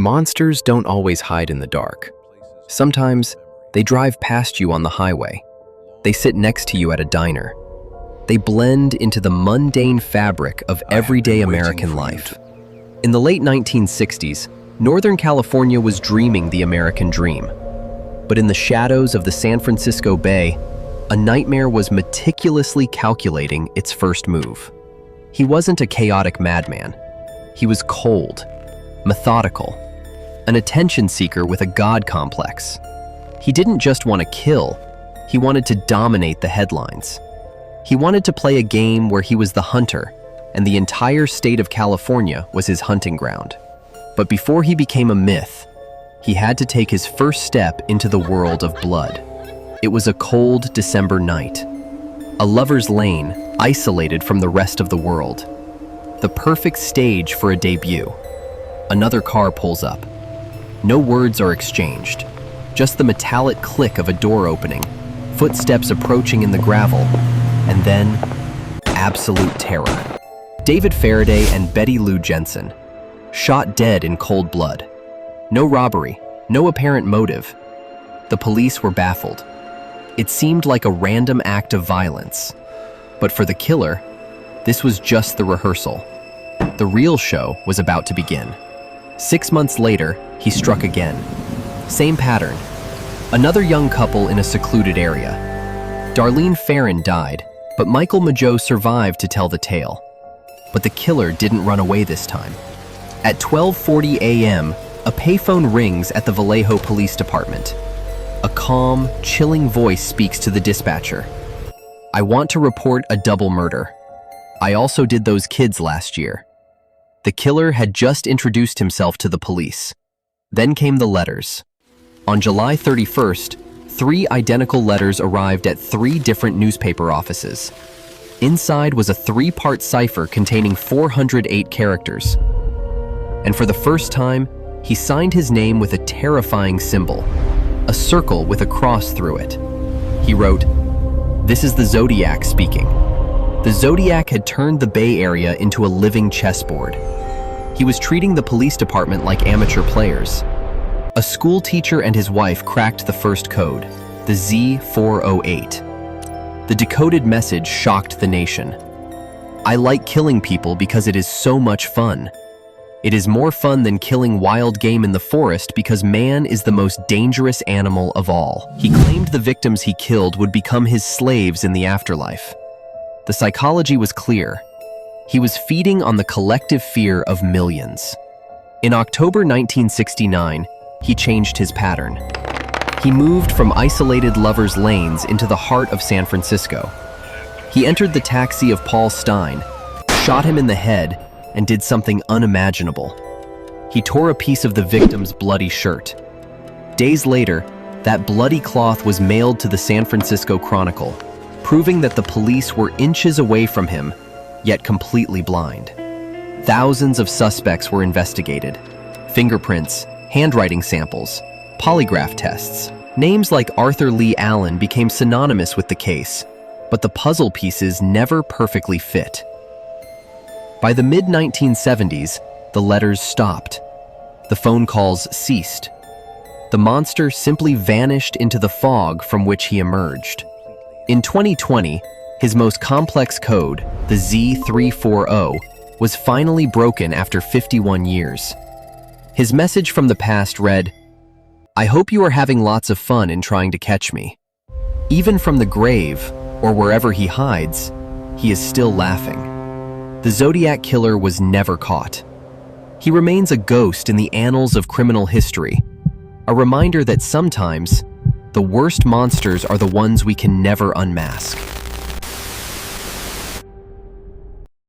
Monsters don't always hide in the dark. Sometimes, they drive past you on the highway. They sit next to you at a diner. They blend into the mundane fabric of everyday American life. In the late 1960s, Northern California was dreaming the American dream. But in the shadows of the San Francisco Bay, a nightmare was meticulously calculating its first move. He wasn't a chaotic madman. He was cold, methodical, an attention seeker with a god complex. He didn't just want to kill, he wanted to dominate the headlines. He wanted to play a game where he was the hunter, and the entire state of California was his hunting ground. But before he became a myth, he had to take his first step into the world of blood. It was a cold December night. A lover's lane, isolated from the rest of the world. The perfect stage for a debut. Another car pulls up. No words are exchanged, just the metallic click of a door opening, footsteps approaching in the gravel, and then absolute terror. David Faraday and Betty Lou Jensen, shot dead in cold blood. No robbery, no apparent motive. The police were baffled. It seemed like a random act of violence. But for the killer, this was just the rehearsal. The real show was about to begin. 6 months later, he struck again. Same pattern. Another young couple in a secluded area. Darlene Ferrin died, but Michael Mageau survived to tell the tale. But the killer didn't run away this time. At 12:40 a.m., a payphone rings at the Vallejo Police Department. A calm, chilling voice speaks to the dispatcher. "I want to report a double murder. I also did those kids last year." The killer had just introduced himself to the police. Then came the letters. On July 31st, 3 identical letters arrived at 3 different newspaper offices. Inside was a 3-part cipher containing 408 characters. And for the first time, he signed his name with a terrifying symbol, a circle with a cross through it. He wrote, "This is the Zodiac speaking." The Zodiac had turned the Bay Area into a living chessboard. He was treating the police department like amateur players. A school teacher and his wife cracked the first code, the Z408. The decoded message shocked the nation. "I like killing people because it is so much fun. It is more fun than killing wild game in the forest because man is the most dangerous animal of all." He claimed the victims he killed would become his slaves in the afterlife. The psychology was clear. He was feeding on the collective fear of millions. In October 1969, he changed his pattern. He moved from isolated lovers' lanes into the heart of San Francisco. He entered the taxi of Paul Stein, shot him in the head, and did something unimaginable. He tore a piece of the victim's bloody shirt. Days later, that bloody cloth was mailed to the San Francisco Chronicle, proving that the police were inches away from him, yet completely blind. Thousands of suspects were investigated. Fingerprints, handwriting samples, polygraph tests. Names like Arthur Leigh Allen became synonymous with the case, but the puzzle pieces never perfectly fit. By the mid-1970s, the letters stopped. The phone calls ceased. The monster simply vanished into the fog from which he emerged. In 2020, his most complex code, the Z340, was finally broken after 51 years. His message from the past read, "I hope you are having lots of fun in trying to catch me. Even from the grave, or wherever he hides, he is still laughing." The Zodiac Killer was never caught. He remains a ghost in the annals of criminal history, a reminder that sometimes the worst monsters are the ones we can never unmask.